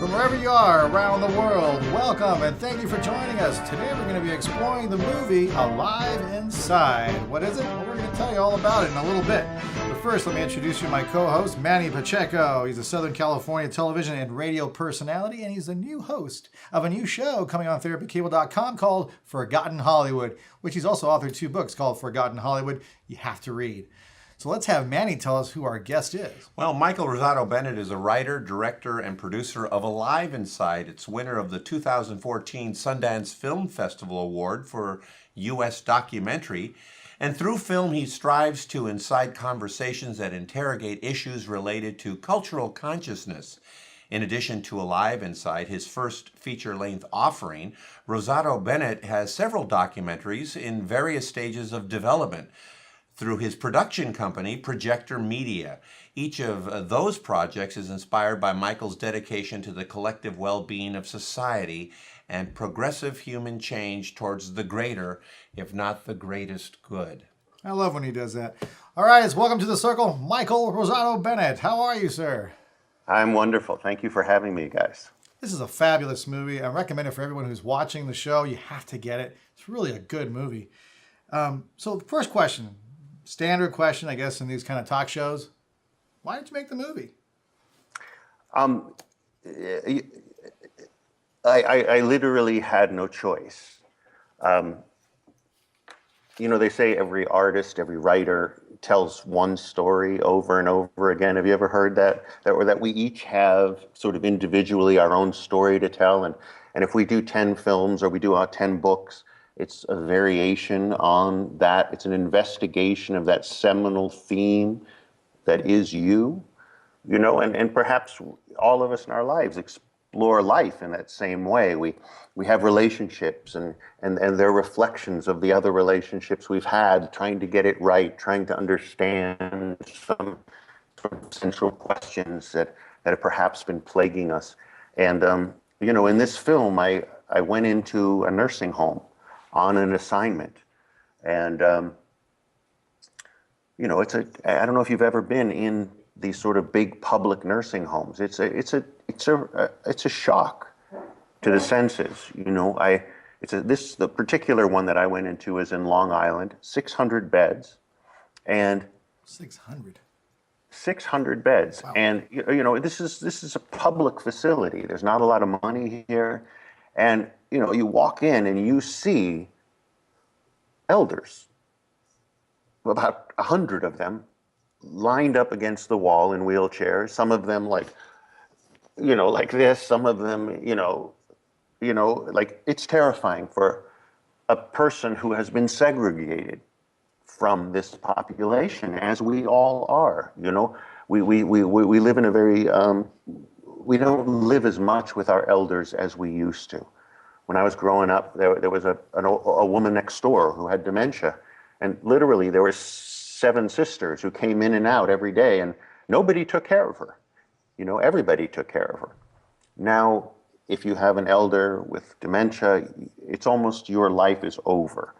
From wherever you are around the world, welcome and thank you for joining us. Today we're going to be exploring the movie Alive Inside. What is it? Well, we're going to tell you all about it in a little bit. But first, let me introduce you to my co-host, Manny Pacheco. He's a Southern California television and radio personality, and he's the new host of a new show coming on therapycable.com called Forgotten Hollywood, which he's also authored 2 books called Forgotten Hollywood you have to read. So let's have Manny tell us who our guest is. Well, Michael Rossato-Bennett is a writer, director, and producer of Alive Inside. It's winner of the 2014 Sundance Film Festival Award for U.S. Documentary. And through film, he strives to incite conversations that interrogate issues related to cultural consciousness. In addition to Alive Inside, his first feature-length offering, Rossato-Bennett has several documentaries in various stages of development through his production company, Projector Media. Each of those projects is inspired by Michael's dedication to the collective well-being of society and progressive human change towards the greater, if not the greatest good. I love when he does that. All right, welcome to the circle, Michael Rossato-Bennett. How are you, sir? I'm wonderful. Thank you for having me, guys. This is a fabulous movie. I recommend it for everyone who's watching the show. You have to get it. It's really a good movie. So the first question, standard question, I guess, in these kind of talk shows. Why did you make the movie? I literally had no choice. They say every artist, every writer tells one story over and over again. Have you ever heard that? Or that we each have sort of individually our own story to tell. And if we do 10 films or we do 10 books, it's a variation on that. It's an investigation of that seminal theme that is you, and perhaps all of us in our lives explore life in that same way. We have relationships and they're reflections of the other relationships we've had, trying to get it right, trying to understand some central questions that have perhaps been plaguing us. And, in this film, I went into a nursing home on an assignment. And, I don't know if you've ever been in these sort of big public nursing homes. It's a shock to the senses. The particular one that I went into is in Long Island, 600 beds, and 600 beds. Wow. And, this is a public facility. There's not a lot of money here. And, you walk in and you see elders, about 100 of them, lined up against the wall in wheelchairs. Some of them like this. Some of them, it's terrifying for a person who has been segregated from this population, as we all are. We live in a very, we don't live as much with our elders as we used to. When I was growing up, there was a woman next door who had dementia, and literally there were 7 sisters who came in and out every day, and nobody took care of her. Everybody took care of her. Now, if you have an elder with dementia, it's almost your life is over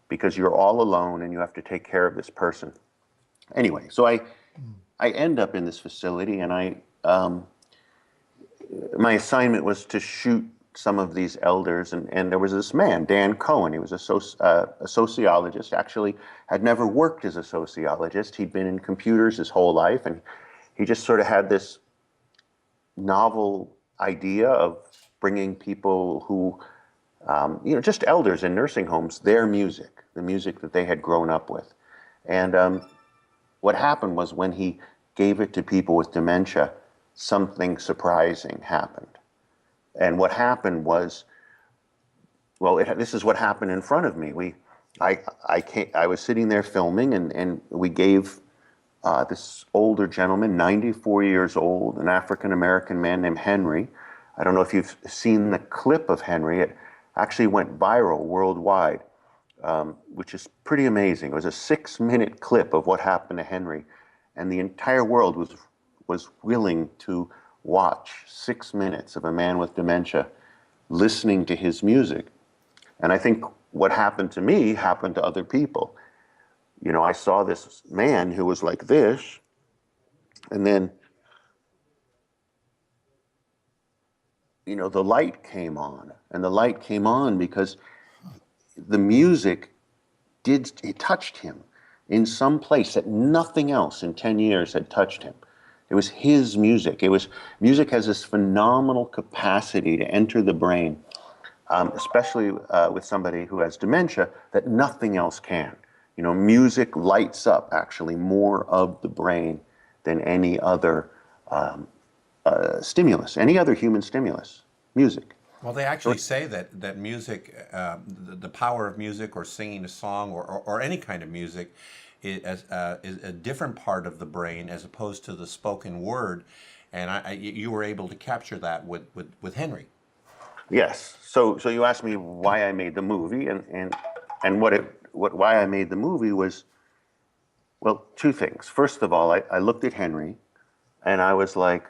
because you're all alone and you have to take care of this person. Anyway, so I end up in this facility, and my assignment was to shoot some of these elders, and there was this man, Dan Cohen. He was a sociologist, actually had never worked as a sociologist. He'd been in computers his whole life, and he just sort of had this novel idea of bringing people who, just elders in nursing homes, their music, the music that they had grown up with. And what happened was when he gave it to people with dementia, something surprising happened. And what happened was, this is what happened in front of me. I was sitting there filming, and we gave this older gentleman, 94 years old, an African-American man named Henry. I don't know if you've seen the clip of Henry. It actually went viral worldwide, which is pretty amazing. It was a 6-minute clip of what happened to Henry, and the entire world was willing to watch 6 minutes of a man with dementia listening to his music. And I think what happened to me happened to other people. I saw this man who was like this, and then the light came on. And the light came on because the music it touched him in some place that nothing else in 10 years had touched him. It was his music. Music has this phenomenal capacity to enter the brain, especially with somebody who has dementia, that nothing else can. Music lights up actually more of the brain than any other stimulus, any other human stimulus, music. Well, they actually say that music, the power of music or singing a song or any kind of music is a different part of the brain as opposed to the spoken word. And you were able to capture that with Henry. Yes. So you asked me why I made the movie, and why I made the movie was, well, two things. First of all, I looked at Henry, and I was like,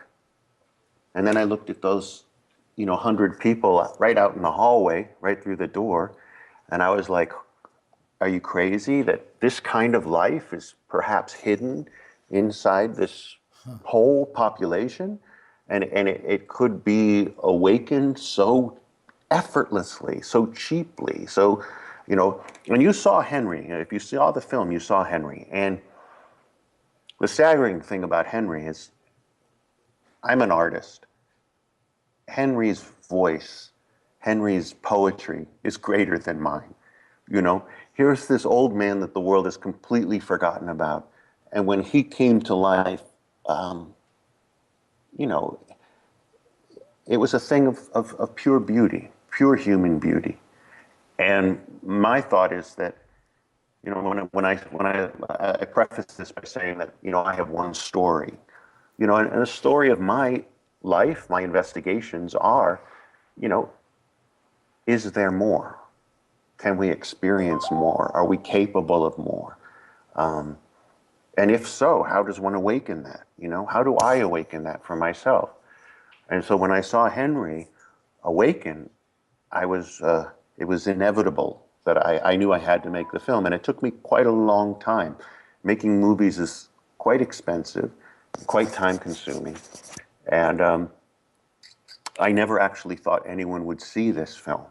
and then I looked at those 100 people right out in the hallway, right through the door. And I was like, are you crazy that this kind of life is perhaps hidden inside this whole population? And it could be awakened so effortlessly, so cheaply. So, when you saw Henry, if you saw the film, you saw Henry. And the staggering thing about Henry is, I'm an artist. Henry's voice, Henry's poetry is greater than mine. Here's this old man that the world has completely forgotten about. And when he came to life, it was a thing of pure beauty, pure human beauty. And my thought is that, when I preface this by saying that, I have one story, and the story of my life, my investigations are, is there more? Can we experience more? Are we capable of more? And if so, how does one awaken that? How do I awaken that for myself? And so when I saw Henry awaken, it was inevitable that I knew I had to make the film. And it took me quite a long time. Making movies is quite expensive, quite time consuming. And I never actually thought anyone would see this film.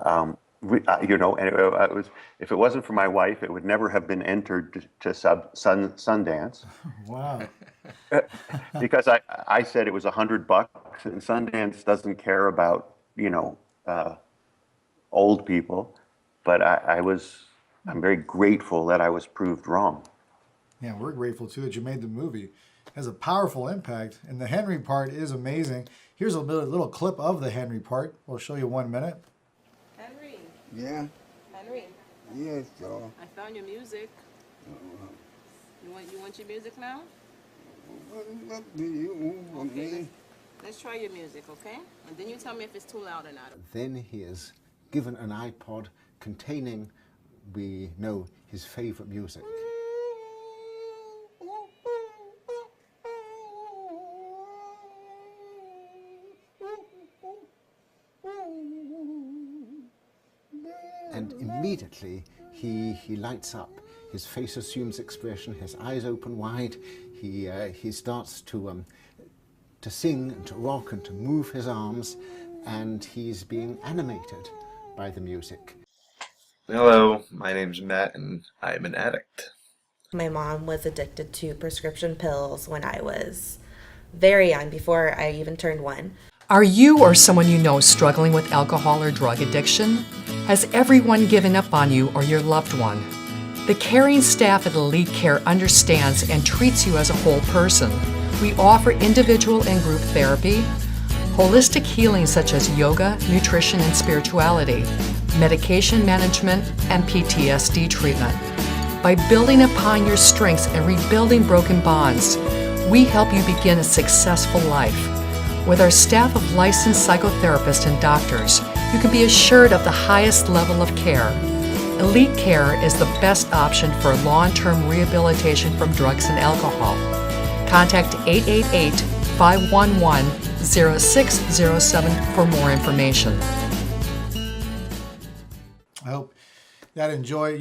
And if it wasn't for my wife, it would never have been entered to Sundance. Wow. Because I said it was $100, and Sundance doesn't care about, old people. But I'm very grateful that I was proved wrong. Yeah, we're grateful too that you made the movie. It has a powerful impact, and the Henry part is amazing. Here's a little clip of the Henry part. We'll show you 1 minute. Henry. Yeah. Henry. Yes, sir. I found your music. You want your music now? What do you want me? Let's try your music, okay? And then you tell me if it's too loud or not. Then he is given an iPod containing, we know, his favorite music. And immediately he lights up. His face assumes expression. His eyes open wide. He starts to sing and to rock and to move his arms, and he's being animated by the music. Hello, my name's Matt, and I'm an addict. My mom was addicted to prescription pills when I was very young, before I even turned 1. Are you or someone you know struggling with alcohol or drug addiction? Has everyone given up on you or your loved one? The caring staff at HealthCare understands and treats you as a whole person. We offer individual and group therapy, holistic healing such as yoga, nutrition, and spirituality, medication management, and PTSD treatment. By building upon your strengths and rebuilding broken bonds, we help you begin a successful life. With our staff of licensed psychotherapists and doctors, you can be assured of the highest level of care. HealthCare is the best option for long-term rehabilitation from drugs and alcohol. Contact 888-511-0607 for more information. I hope you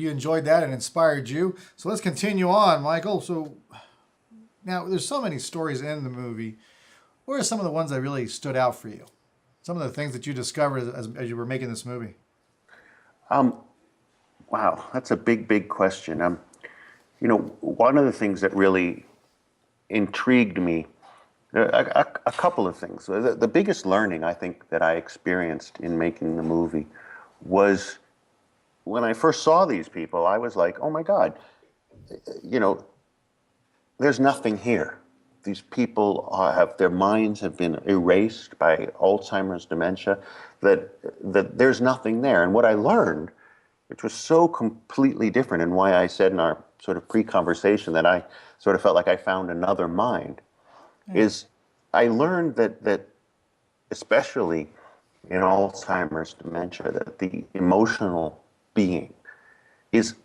enjoyed that and inspired you. So let's continue on, Michael. So now there's so many stories in the movie. What are some of the ones that really stood out for you? some of the things that you discovered as you were making this movie? Wow, that's a big question. One of the things that really intrigued me, a couple of things. The biggest learning I think that I experienced in making the movie was when I first saw these people, I was like, oh my God, there's nothing here. These people their minds have been erased by Alzheimer's dementia, that there's nothing there. And what I learned, which was so completely different, and why I said in our sort of pre-conversation that I sort of felt like I found another mind, is I learned that especially in Alzheimer's dementia, that the emotional being is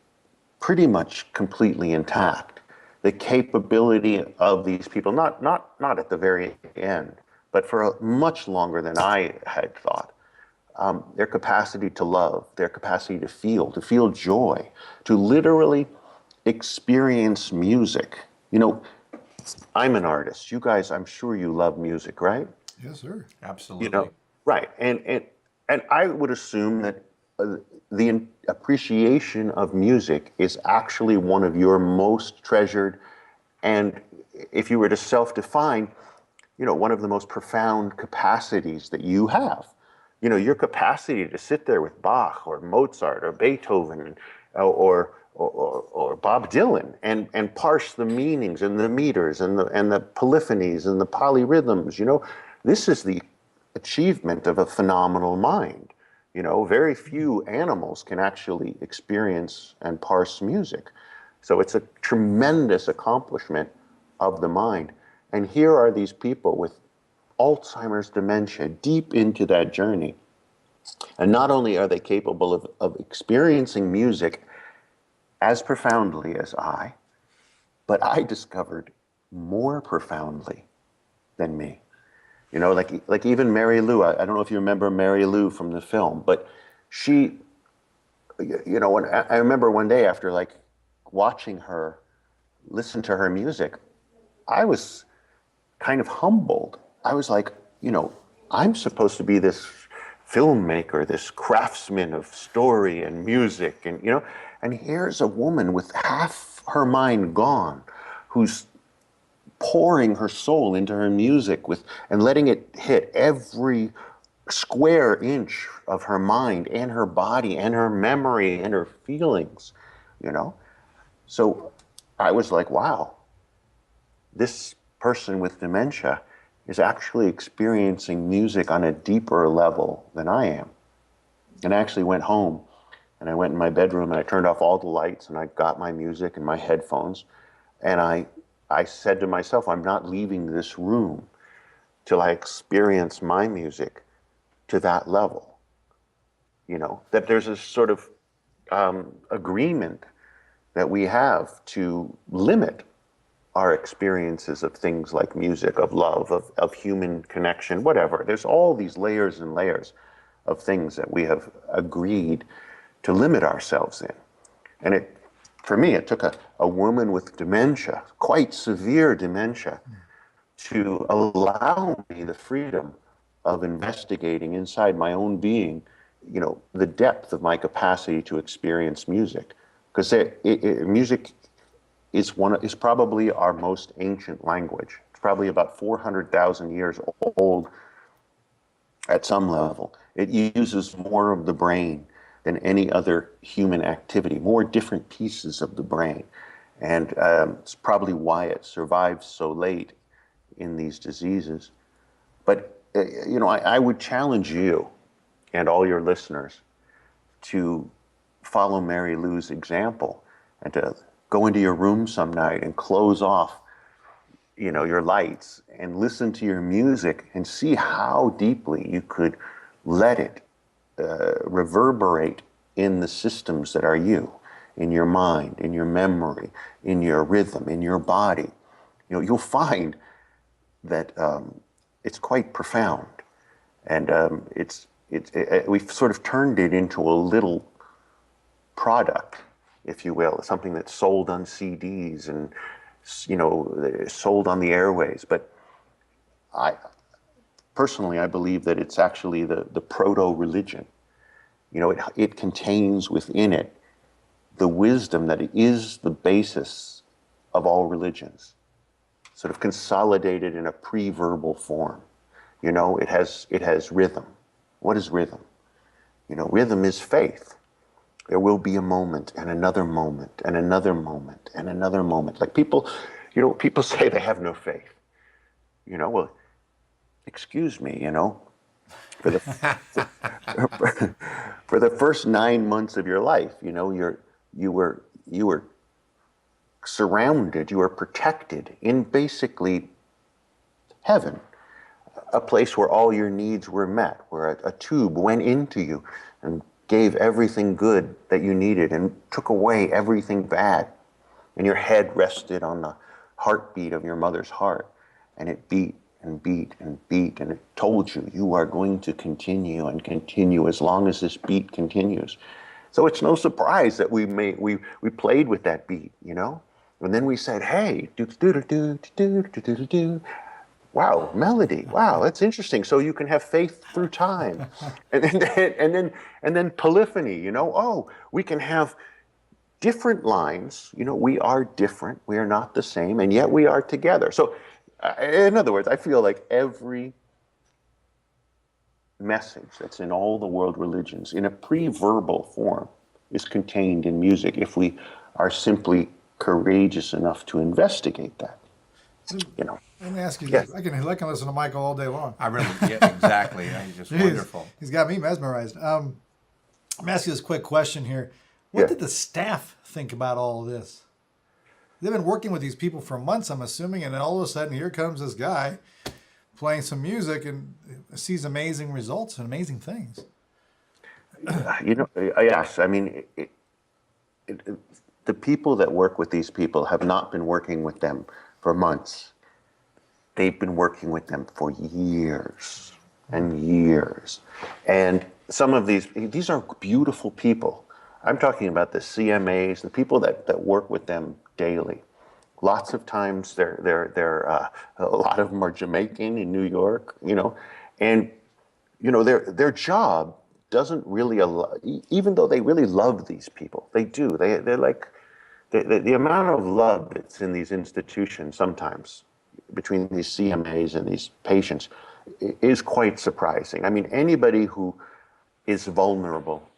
pretty much completely intact. The capability of these people, not at the very end, but for much longer than I had thought, their capacity to love, their capacity to feel joy, to literally experience music. I'm an artist. You guys, I'm sure you love music, right? Yes, sir. Absolutely. Right. And I would assume that the appreciation of music is actually one of your most treasured, and if you were to self-define, one of the most profound capacities that you have. Your capacity to sit there with Bach or Mozart or Beethoven or Bob Dylan and parse the meanings and the meters and the polyphonies and the polyrhythms. This is the achievement of a phenomenal mind. Very few animals can actually experience and parse music. So it's a tremendous accomplishment of the mind. And here are these people with Alzheimer's dementia deep into that journey. And not only are they capable of experiencing music as profoundly as I, but I discovered more profoundly than me. Like even Mary Lou, I don't know if you remember Mary Lou from the film, but she, when I remember one day after watching her, listen to her music, I was kind of humbled. I was like, I'm supposed to be this filmmaker, this craftsman of story and music, and here's a woman with half her mind gone, who's pouring her soul into her music and letting it hit every square inch of her mind and her body and her memory and her feelings, So I was like, wow, this person with dementia is actually experiencing music on a deeper level than I am. And I actually went home and I went in my bedroom and I turned off all the lights and I got my music and my headphones, and I said to myself, I'm not leaving this room till I experience my music to that level. That there's a sort of agreement that we have to limit our experiences of things like music, of love, of human connection, whatever. There's all these layers and layers of things that we have agreed to limit ourselves in. And for me, it took a woman with dementia, quite severe dementia, to allow me the freedom of investigating inside my own being, the depth of my capacity to experience music. Because music is probably our most ancient language. It's probably about 400,000 years old at some level. It uses more of the brain than any other human activity, more different pieces of the brain. And it's probably why it survives so late in these diseases. But, I would challenge you and all your listeners to follow Mary Lou's example and to go into your room some night and close off, your lights and listen to your music and see how deeply you could let it reverberate in the systems that are you, in your mind, in your memory, in your rhythm, in your body. You'll find that it's quite profound, and we've sort of turned it into a little product, if you will, something that's sold on CDs and sold on the airways. But personally, I believe that it's actually the proto-religion. You know, it contains within it the wisdom that is the basis of all religions, sort of consolidated in a pre-verbal form. You know, it has rhythm. What is rhythm? You know, rhythm is faith. There will be a moment and another moment and another moment and another moment. Like people, you know, people say they have no faith. You know, well, excuse me, you know, for the for the first 9 months of your life, you know, you were surrounded, you were protected in basically heaven, a place where all your needs were met, where a tube went into you and gave everything good that you needed and took away everything bad. And your head rested on the heartbeat of your mother's heart, and it beat and beat and beat, and it told you, you are going to continue and continue as long as this beat continues. So it's no surprise that we played with that beat, you know? And then we said, hey, do do do do do do do do do. Wow, melody. Wow, that's interesting. So you can have faith through time, and then polyphony. You know, oh, we can have different lines. You know, we are different. We are not the same, and yet we are together. So, in other words, I feel like every message that's in all the world religions, in a pre-verbal form, is contained in music. If we are simply courageous enough to investigate that, you know. Let me ask you Yes. this. I can listen to Michael all day long. I really, yeah, exactly. He's just wonderful. He's got me mesmerized. Let me ask you this quick question here. What did the staff think about all of this? They've been working with these people for months, I'm assuming, and then all of a sudden here comes this guy playing some music and sees amazing results and amazing things. You know, yes. I mean, the people that work with these people have not been working with them for months. They've been working with them for years and years. And some of these are beautiful people. I'm talking about the CMAs, the people that work with them daily. Lots of times a lot of them are Jamaican in New York, you know, and you know their job doesn't really allow, even though they really love these people, they do. They're like the amount of love that's in these institutions sometimes between these CMAs and these patients is quite surprising. I mean, anybody who is vulnerable,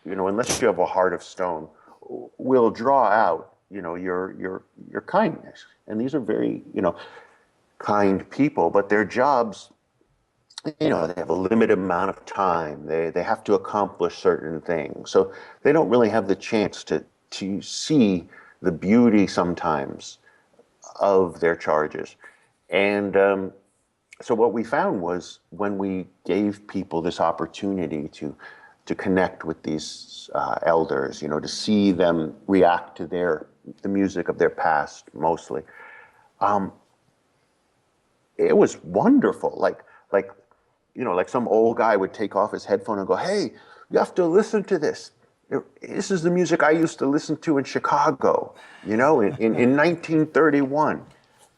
you know, unless you have a heart of stone, will draw out, you know, your kindness. And these are very, you know, kind people, but their jobs, you know, they have a limited amount of time. They have to accomplish certain things. So they don't really have the chance to see the beauty sometimes of their charges. And so what we found was when we gave people this opportunity to connect with these elders, you know, to see them react to the music of their past mostly, it was wonderful. Like, you know, like some old guy would take off his headphone and go, hey, you have to listen to this. This is the music I used to listen to in Chicago, you know, in 1931.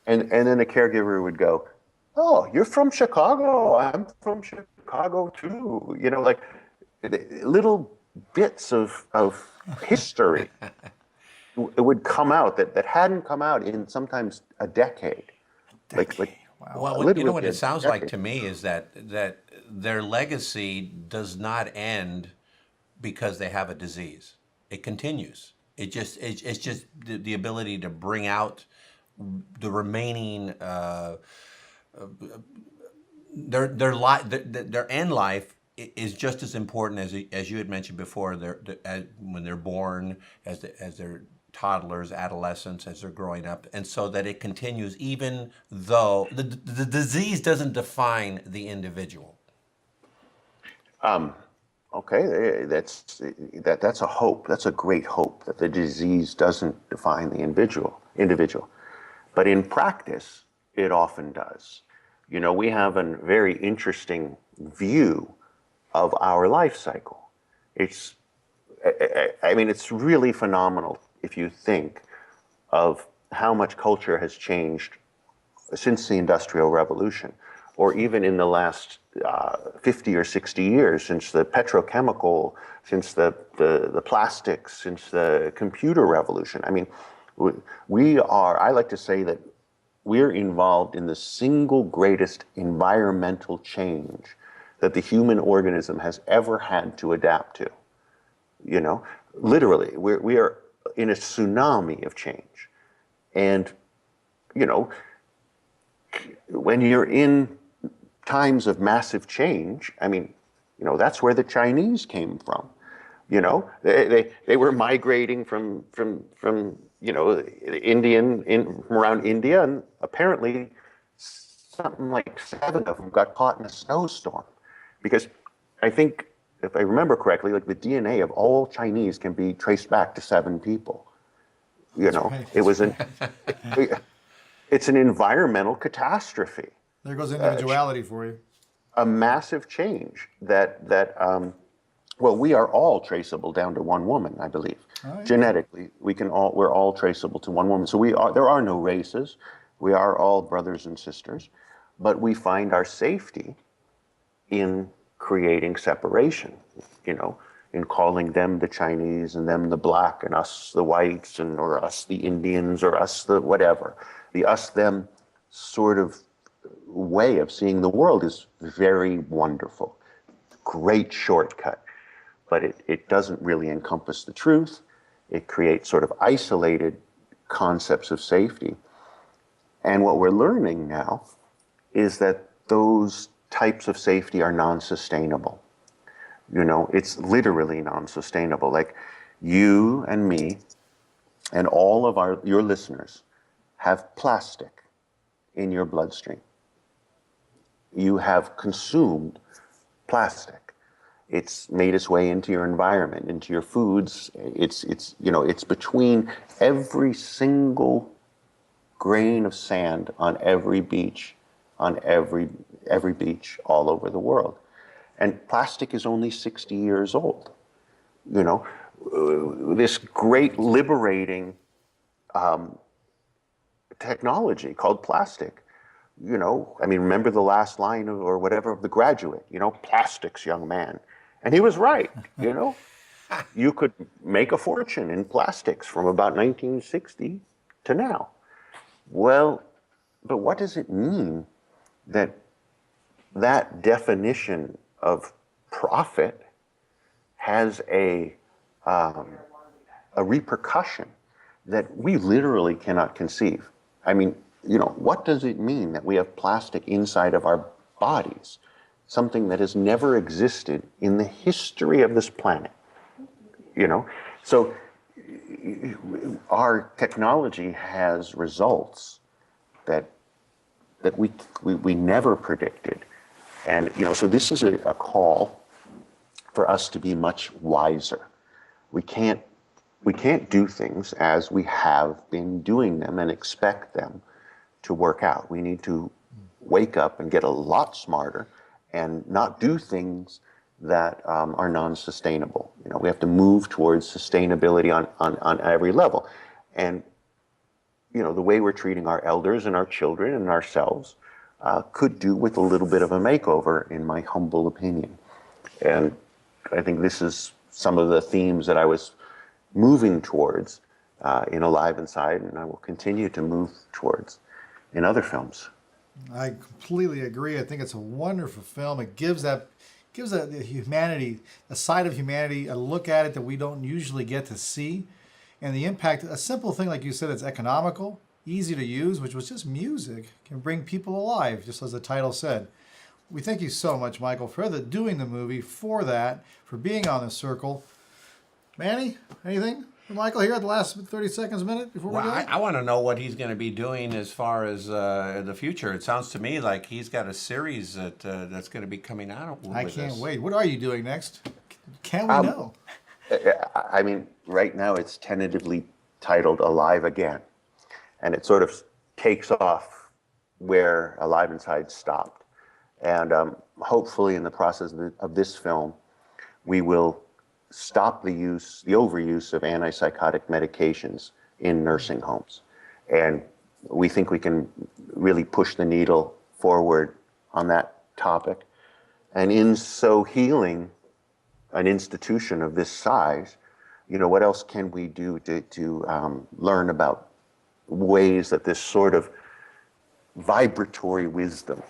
And then the caregiver would go, oh, you're from Chicago? I'm from Chicago too. You know, like little bits of history would come out that hadn't come out in sometimes a decade. Like Well, you know what it sounds like to me is that their legacy does not end because they have a disease. It continues. It's just the ability to bring out the remaining their end life is just as important as you had mentioned before. When they're born, as they're toddlers, adolescents, as they're growing up, and so that it continues even though the disease doesn't define the individual. Okay, that's a hope. That's a great hope that the disease doesn't define the individual. But in practice, it often does. You know, we have a very interesting view of our life cycle. I mean, it's really phenomenal if you think of how much culture has changed since the Industrial Revolution. or even in the last 50 or 60 years, since the petrochemical, since the plastics, since the computer revolution. I mean, I like to say that we're involved in the single greatest environmental change that the human organism has ever had to adapt to. You know, literally, we are in a tsunami of change. And, you know, when you're in times of massive change, I mean, you know, that's where the Chinese came from. You know, they were migrating from you know, from around India, and apparently something like 7 of them got caught in a snowstorm. Because I think, if I remember correctly, like the DNA of all Chinese can be traced back to 7 people. You know, right. It was it's an environmental catastrophe. There goes individuality for you. A massive change that well, we are all traceable down to one woman, I believe. Oh, yeah. Genetically, we're all traceable to one woman. So there are no races. We are all brothers and sisters, but we find our safety in creating separation, you know, in calling them the Chinese and them the black and us the whites, and or us the Indians or us the whatever. The us-them sort of way of seeing the world is very wonderful. Great shortcut. But it doesn't really encompass the truth. It creates sort of isolated concepts of safety. And what we're learning now is that those types of safety are non-sustainable. You know, it's literally non-sustainable. Like you and me and all of your listeners have plastic in your bloodstream. You have consumed plastic. It's made its way into your environment, into your foods. It's you know, it's between every single grain of sand on every beach, on every beach all over the world. And plastic is only 60 years old. You know, this great liberating technology called plastic. You know, I mean, remember the last line or whatever of The Graduate, you know, plastics, young man. And he was right, you know. You could make a fortune in plastics from about 1960 to now. Well, but what does it mean that definition of profit has a repercussion that we literally cannot conceive? I mean, you know, what does it mean that we have plastic inside of our bodies? Something that has never existed in the history of this planet, you know? So our technology has results that we never predicted. And, you know, so this is a call for us to be much wiser. We can't do things as we have been doing them and expect them to work out. We need to wake up and get a lot smarter and not do things that are non-sustainable. You know, we have to move towards sustainability on every level. And, you know, the way we're treating our elders and our children and ourselves could do with a little bit of a makeover, in my humble opinion. And I think this is some of the themes that I was moving towards in Alive Inside, and I will continue to move towards in other films. I completely agree. I think it's a wonderful film. It gives the humanity, a side of humanity, a look at it that we don't usually get to see. And the impact, a simple thing, like you said, it's economical, easy to use, which was just music, can bring people alive, just as the title said. We thank you so much, Michael, for doing the movie, for that, for being on the circle. Manny, anything for Michael here at the last 30 seconds, minute before we go? I want to know what he's going to be doing as far as the future. It sounds to me like he's got a series that's going to be coming out. I can't wait. What are you doing next? Can we know? I mean, right now it's tentatively titled Alive Again. And it sort of takes off where Alive Inside stopped. And hopefully in the process of this film, we will stop the overuse of antipsychotic medications in nursing homes. And we think we can really push the needle forward on that topic. And in so healing an institution of this size, what else can we do to learn about ways that this sort of vibratory wisdom,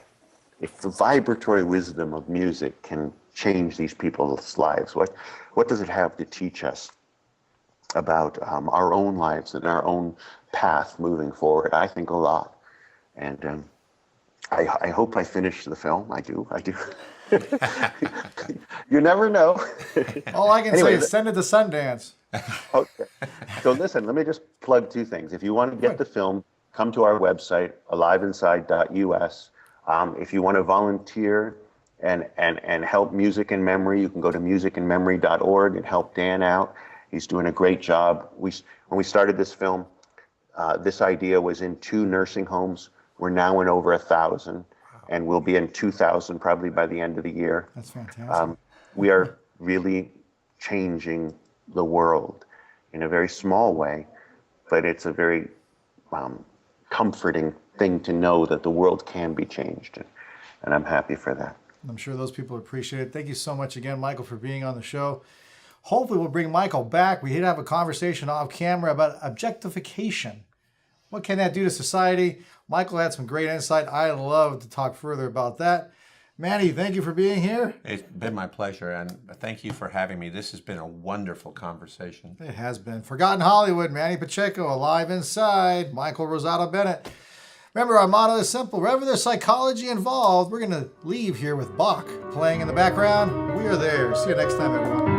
if the vibratory wisdom of music can change these people's lives, what does it have to teach us about our own lives and our own path moving forward? I think a lot. And I hope I finish the film. I do. You never know. All I can say is send it to Sundance. Okay. So listen, let me just plug two things. If you want to get the film, come to our website, aliveinside.us. If you want to volunteer and help Music and Memory, you can go to musicandmemory.org and help Dan out. He's doing a great job. When we started this film, this idea was in 2 nursing homes. We're now in over 1,000, and we'll be in 2,000 probably by the end of the year. That's fantastic. We are really changing the world in a very small way, but it's a very comforting thing to know that the world can be changed, and I'm happy for that. I'm sure those people appreciate it. Thank you so much again, Michael, for being on the show. Hopefully we'll bring Michael back. We did have a conversation off camera about objectification. What can that do to society? Michael had some great insight. I'd love to talk further about that. Manny, thank you for being here. It's been my pleasure, and thank you for having me. This has been a wonderful conversation. It has been. Forgotten Hollywood, Manny Pacheco, Alive Inside, Michael Rossato-Bennett. Remember, our motto is simple. Wherever there's psychology involved, we're going to leave here with Bach playing in the background. We are there. See you next time, everyone.